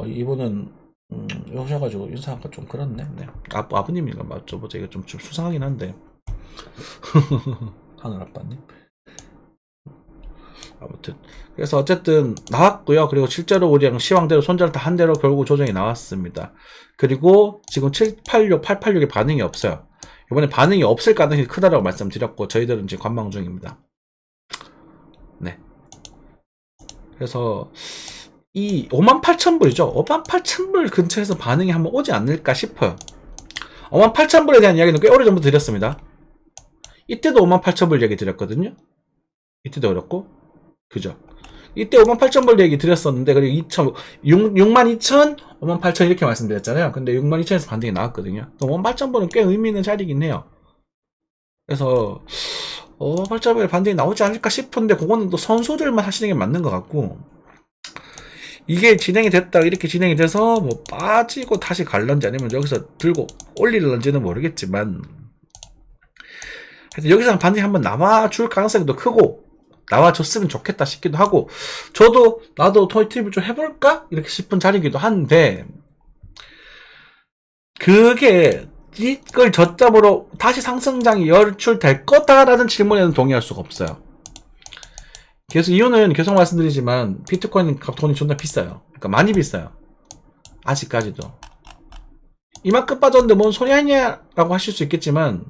Speaker 1: 이분은 오셔가지고 인사하기가 좀 그렇네. 네. 아버님인가 맞죠? 뭐 제가 좀 수상하긴 한데 하늘 아빠님. 아무튼 그래서 어쨌든 나왔고요. 그리고 실제로 우리랑 시황대로 손절타 한 대로 결국 조정이 나왔습니다. 그리고 지금 786, 886에 반응이 없어요. 이번에 반응이 없을 가능성이 크다라고 말씀드렸고 저희들은 지금 관망 중입니다. 네. 그래서 이 58,000불이죠. 58,000불 근처에서 반응이 한번 오지 않을까 싶어요. 58,000불에 대한 이야기는 꽤 오래전부터 드렸습니다. 이때도 58,000불 얘기 드렸거든요. 이때도 그렇고 그죠? 이때 58,000불 얘기 드렸었는데 그리고 62,000, 58,000 이렇게 말씀드렸잖아요. 근데 62,000에서 반등이 나왔거든요. 58,000불은 꽤 의미 있는 자리긴 해요. 그래서 58,000불에 반등이 나오지 않을까 싶은데 그거는 또 선수들만 하시는 게 맞는 것 같고 이게 진행이 됐다 이렇게 진행이 돼서 뭐 빠지고 다시 갈런지 아니면 여기서 들고 올릴런지는 모르겠지만 하여튼 여기서 반등이 한번 나와줄 가능성이 더 크고 나와줬으면 좋겠다 싶기도 하고 나도 토이팁을 좀 해볼까? 이렇게 싶은 자리이기도 한데 그게 이걸 저점으로 다시 상승장이 연출될 거다라는 질문에는 동의할 수가 없어요. 그래서 이유는 계속 말씀드리지만 비트코인 돈이 존나 비싸요. 그러니까 많이 비싸요. 아직까지도. 이만큼 빠졌는데 뭔 소리 하냐 라고 하실 수 있겠지만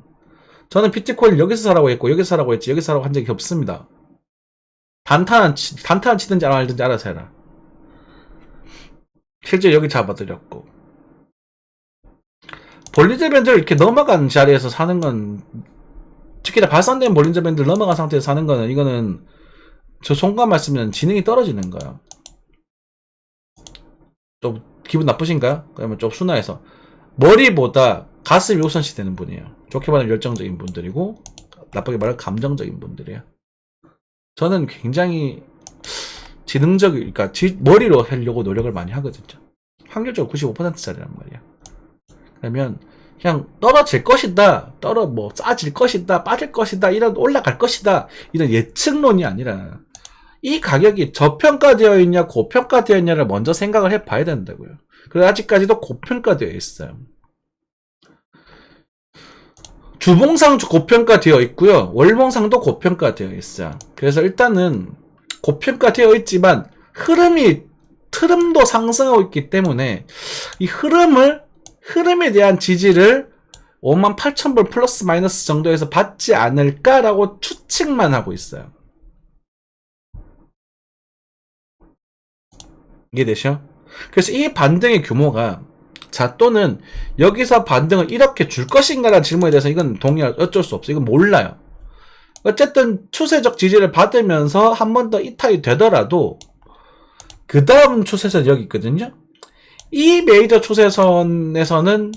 Speaker 1: 저는 비트코인 여기서 사라고 했고 여기서 사라고 했지 여기서 사라고 한 적이 없습니다. 단타는 치든지 안 알든지 알아서 해라. 실제 여기 잡아드렸고 볼린저 밴드를 이렇게 넘어간 자리에서 사는 건 특히나 발산된 볼린저 밴드를 넘어간 상태에서 사는 거는 이거는 저 송가 말씀은 지능이 떨어지는 거예요. 좀 기분 나쁘신가요? 그러면 좀 순화해서 머리보다 가슴이 우선시 되는 분이에요. 좋게 말하면 열정적인 분들이고 나쁘게 말하면 감정적인 분들이에요. 저는 굉장히 그러니까 머리로 하려고 노력을 많이 하거든요. 확률적으로 95%짜리란 말이야. 그러면 그냥 떨어질 것이다, 싸질 것이다, 빠질 것이다, 올라갈 것이다 이런 예측론이 아니라 이 가격이 저평가되어 있냐 고평가되어 있냐를 먼저 생각을 해봐야 된다고요. 그래서 아직까지도 고평가되어 있어요. 주봉상 고평가되어 있고요. 월봉상도 고평가되어 있어요. 그래서 일단은 고평가되어 있지만 흐름도 상승하고 있기 때문에 이 흐름에 대한 지지를 58,000불 플러스 마이너스 정도에서 받지 않을까라고 추측만 하고 있어요. 이해되셔? 그래서 이 반등의 규모가 또는 여기서 반등을 이렇게 줄 것인가라는 질문에 대해서 이건 어쩔 수 없어요. 이건 몰라요. 어쨌든 추세적 지지를 받으면서 한 번 더 이탈이 되더라도 그 다음 추세선 여기 있거든요. 이 메이저 추세선에서는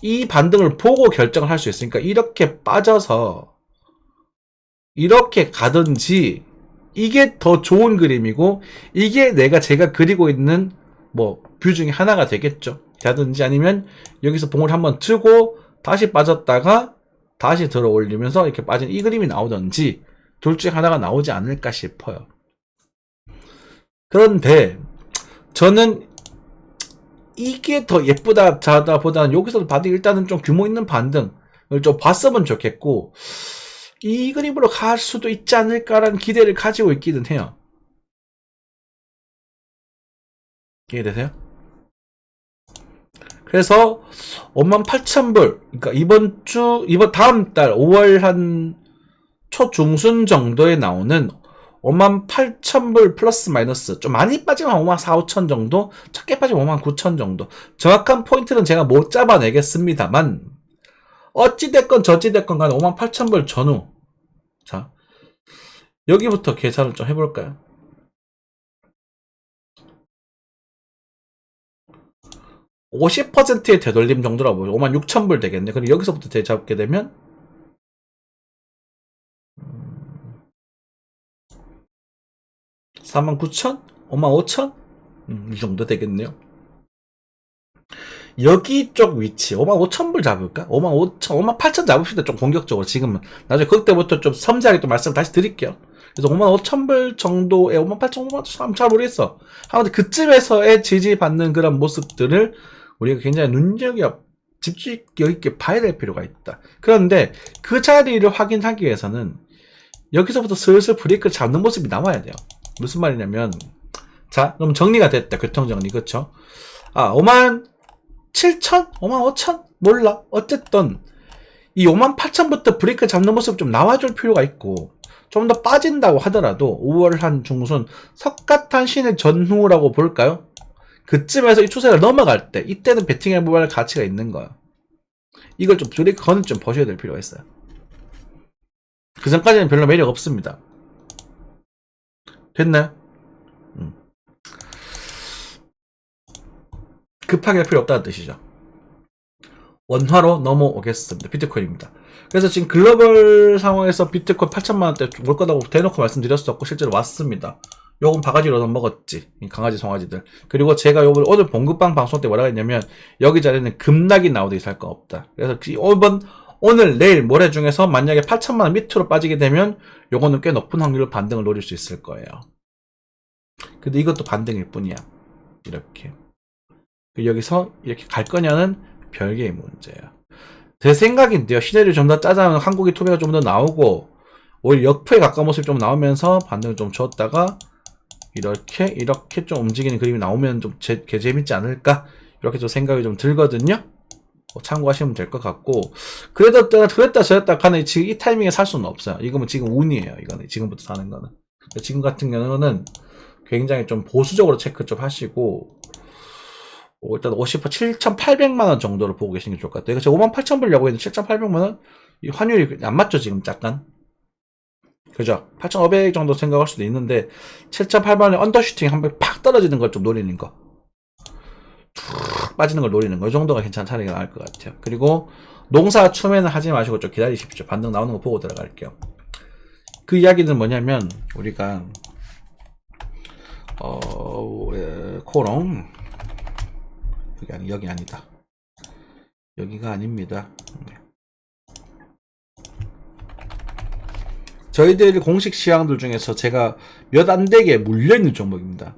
Speaker 1: 이 반등을 보고 결정을 할 수 있으니까 이렇게 빠져서 이렇게 가든지 이게 더 좋은 그림이고 이게 제가 그리고 있는 뭐 뷰 중에 하나가 되겠죠. 라든지 아니면 여기서 봉을 한번 트고 다시 빠졌다가 다시 들어 올리면서 이렇게 빠진 이 그림이 나오든지 둘 중에 하나가 나오지 않을까 싶어요. 그런데 저는 이게 더 예쁘다 자다 보다는 여기서도 봐도 일단은 좀 규모 있는 반등을 좀 봤으면 좋겠고 이 그림으로 갈 수도 있지 않을까라는 기대를 가지고 있기는 해요. 이해되세요? 그래서 58,000불 그러니까 이번 다음 달 5월 한 초중순 정도에 나오는 58,000불 플러스 마이너스 좀 많이 빠지면 54,5천 정도, 적게 빠지면 59,000 정도. 정확한 포인트는 제가 못 잡아내겠습니다만 어찌됐건 저찌됐건 간에 58,000불 전후. 자, 여기부터 계산을 좀 해볼까요? 50%의 되돌림 정도라고 보죠. 56,000불 되겠네. 그럼 여기서부터 되잡게 되면 49,000? 55,000? 이 정도 되겠네요. 여기 쪽 위치 55,000불 잡을까? 55,000, 58,000 잡읍시다. 좀 공격적으로 지금은. 나중에 그때부터 좀 섬세하게 또 말씀을 다시 드릴게요. 그래서 55,000불 정도에 58,000, 55,000 잘 모르겠어. 아무튼 그쯤에서의 지지받는 그런 모습들을 우리가 굉장히 집중력 있게 봐야 될 필요가 있다. 그런데 그 자리를 확인하기 위해서는 여기서부터 슬슬 브레이크를 잡는 모습이 나와야 돼요. 무슨 말이냐면 자 그럼 정리가 됐다. 교통정리 그쵸? 57,000? 55,000? 몰라. 어쨌든 이 58,000부터 브레이크 잡는 모습 좀 나와줄 필요가 있고 좀 더 빠진다고 하더라도 5월 한 중순 석가탄신일 전후라고 볼까요? 그쯤에서 이 추세가 넘어갈 때 이때는 베팅해볼 가치가 있는 거예요. 이걸 좀 브레이크 거는 좀 보셔야 될 필요가 있어요. 그 전까지는 별로 매력 없습니다. 됐나요? 급하게 할 필요 없다는 뜻이죠. 원화로 넘어오겠습니다. 비트코인입니다. 그래서 지금 글로벌 상황에서 비트코인 8천만원대 올 거라고 대놓고 말씀드렸었고 실제로 왔습니다. 요건 바가지로 얻어먹었지. 강아지 송아지들. 그리고 제가 오늘 봉급방 방송 때 뭐라고 했냐면 여기 자리는 급락이 나오도 이상 거 없다. 그래서 오늘 내일 모레 중에서 만약에 8천만원 밑으로 빠지게 되면 요거는 꽤 높은 확률로 반등을 노릴 수 있을 거예요. 근데 이것도 반등일 뿐이야. 이렇게. 여기서 이렇게 갈 거냐는 별개의 문제예요. 제 생각인데요. 시대를 좀 더 짜자면 한국의 투매가 좀 더 나오고 오히려 역포에 가까운 모습이 좀 나오면서 반등을 좀 줬다가 이렇게 좀 움직이는 그림이 나오면 좀 재밌지 않을까 이렇게 좀 생각이 좀 들거든요. 참고하시면 될 것 같고 그랬다 저랬다 하는 지금 이 타이밍에 살 수는 없어요. 이거는 지금 운이에요. 이거는 지금부터 사는 거는 지금 같은 경우는 굉장히 좀 보수적으로 체크 좀 하시고 일단 50% 7,800만원 정도로 보고 계시는 게 좋을 것 같아요. 제가 58,000불 려고 했는데 7,800만원 이 환율이 안 맞죠 지금 약간 그죠? 8,500 정도 생각할 수도 있는데 7,800만원에 언더슈팅 한 번 팍 떨어지는 걸 좀 노리는 거 툭 빠지는 걸 노리는 거 이 정도가 괜찮은 게 나을 것 같아요. 그리고 농사 추매는 하지 마시고 좀 기다리십시오. 반등 나오는 거 보고 들어갈게요. 그 이야기는 뭐냐면 우리가 코롱 여기 아니다. 여기가 아닙니다. 저희들 공식 시황들 중에서 제가 몇 안 되게 물려있는 종목입니다.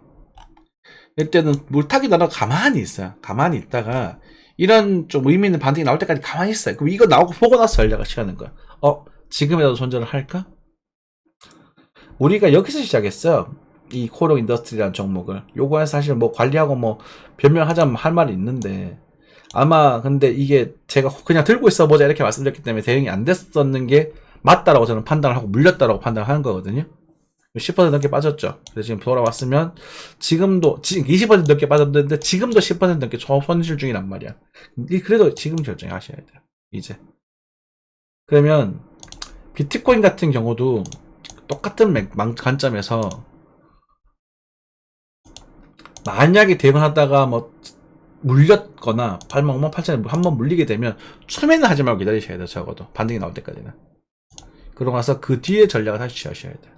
Speaker 1: 이때는 물타기 나라 가만히 있어요. 가만히 있다가 이런 좀 의미 있는 반등이 나올 때까지 가만히 있어요. 그럼 이거 나오고 보고 나서 전략을 취하는 거야. 지금이라도 손절을 할까? 우리가 여기서 시작했어요. 이 코로 인더스트리라는 종목을 요거에 사실 뭐 관리하고 뭐 변명하자면 할 말이 있는데 아마 근데 이게 제가 그냥 들고 있어 보자 이렇게 말씀드렸기 때문에 대응이 안 됐었는 게 맞다라고 저는 판단을 하고 물렸다라고 판단을 하는 거거든요. 10% 넘게 빠졌죠. 그래서 지금 돌아왔으면 지금 20% 넘게 빠졌는데 지금도 10% 넘게 손실 중이란 말이야. 그래도 지금 결정하셔야 돼요. 이제 그러면 비트코인 같은 경우도 똑같은 관점에서 만약에 대응하다가 뭐 물렸거나 85,800원에 한번 물리게 되면 추매는 하지 말고 기다리셔야 돼요. 적어도 반등이 나올 때까지는. 그러고 나서 그 뒤에 전략을 다시 취하셔야 돼요.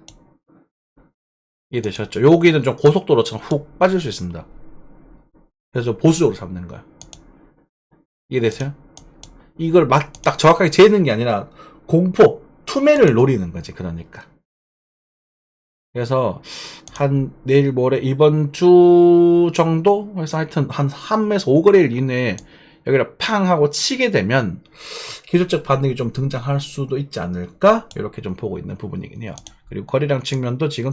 Speaker 1: 이해되셨죠? 여기는 좀 고속도로처럼 훅 빠질 수 있습니다. 그래서 보수적으로 잡는 거야. 이해되세요? 이걸 막 딱 정확하게 재는 게 아니라 공포, 투매를 노리는 거지. 그러니까. 그래서 한 내일 모레 이번 주 정도 해서 하여튼 한 3에서 5거래일 이내에 여기를 팡 하고 치게 되면 기술적 반등이 좀 등장할 수도 있지 않을까? 이렇게 좀 보고 있는 부분이긴 해요. 그리고 거래량 측면도 지금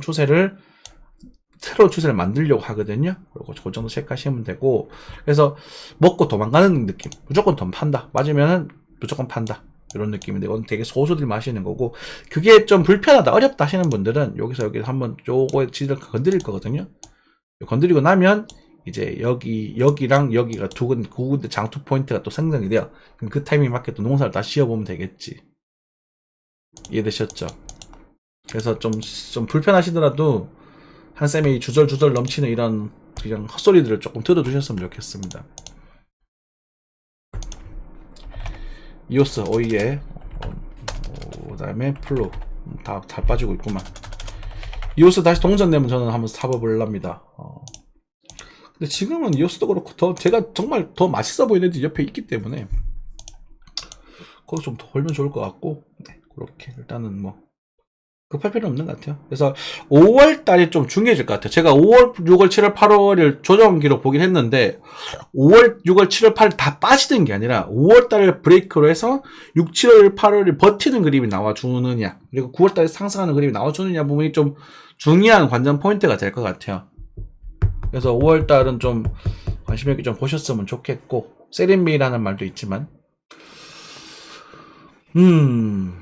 Speaker 1: 새로운 추세를 만들려고 하거든요. 그리고 그 정도 체크하시면 되고, 그래서 먹고 도망가는 느낌. 무조건 돈 판다. 맞으면은 무조건 판다. 이런 느낌인데, 이건 되게 소수들 마시는 거고, 그게 좀 불편하다, 어렵다 하시는 분들은 여기서 한번 요거의 지지를 건드릴 거거든요. 건드리고 나면, 이제 여기랑 여기가 두 군데 장투 포인트가 또 생성이 돼요. 그럼 그 타이밍에 맞게 또 농사를 다 지어보면 되겠지. 이해되셨죠? 그래서 좀 불편하시더라도, 한쌤이 주절주절 넘치는 이런 그냥 헛소리들을 조금 들어주셨으면 좋겠습니다. 이오스, 오이에, 그 다음에 플로. 다 잘 빠지고 있구만. 이오스 다시 동전내면 저는 한번 사봐볼랍니다. 근데 지금은 이오스도 그렇고, 제가 정말 더 맛있어 보이는 애들이 옆에 있기 때문에, 거기 좀 더 벌면 좋을 것 같고, 네, 그렇게. 일단은 뭐, 급할 필요는 없는 것 같아요. 그래서 5월 달이 좀 중요해질 것 같아요. 제가 5월, 6월, 7월, 8월을 조정기로 보긴 했는데 5월, 6월, 7월, 8월 다 빠지는 게 아니라 5월 달을 브레이크로 해서 6, 7월, 8월이 버티는 그림이 나와주느냐, 그리고 9월 달에 상승하는 그림이 나와주느냐 부분이 좀 중요한 관전 포인트가 될 것 같아요. 그래서 5월 달은 좀 관심 있게 좀 보셨으면 좋겠고, 세린미라는 말도 있지만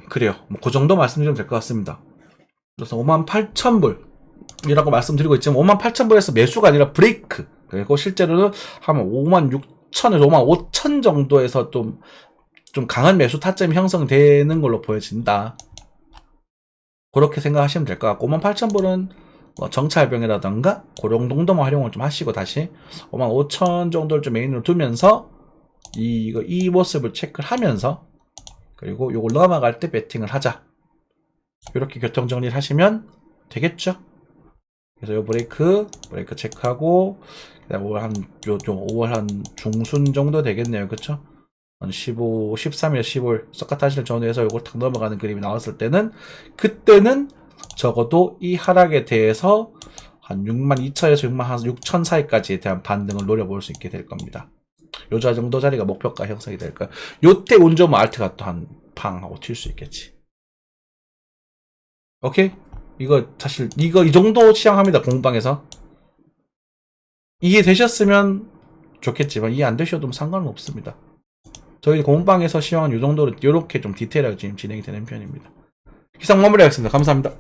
Speaker 1: 그래요. 뭐 그 정도 말씀드리면 될 것 같습니다. 그래서 58,000불이라고 말씀드리고 있지만 58,000불에서 매수가 아니라 브레이크, 그리고 실제로는 한 56,000에서 55,000 정도에서 좀 강한 매수 타점이 형성되는 걸로 보여진다. 그렇게 생각하시면 될 것 같고, 58,000불은 뭐 정찰병이라던가 그런 정도만 활용을 좀 하시고 다시 55,000 정도를 좀 메인으로 두면서 이 모습을 체크를 하면서, 그리고 요걸 넘어갈 때 배팅을 하자. 이렇게 교통정리를 하시면 되겠죠. 그래서 요 브레이크 체크하고, 그다음 5월 한 중순 정도 되겠네요. 그쵸? 한 15, 13일, 15일 썩가타실 전후에서 요걸 탁 넘어가는 그림이 나왔을 때는, 그때는 적어도 이 하락에 대해서 한 62,000에서 66,000 사이까지에 대한 반등을 노려볼 수 있게 될 겁니다. 요 정도 자리가 목표가 형성이 될 거야. 요때 운전 알트가 또 한 팡 하고 튈 수 있겠지. 오케이? 이거 사실 이 정도 시향합니다. 공방에서 이해되셨으면 좋겠지만 이해 안 되셔도 상관은 없습니다. 저희 공방에서 시황은 이 정도로 이렇게 좀 디테일하게 지금 진행이 되는 편입니다. 기상 마무리하겠습니다. 감사합니다.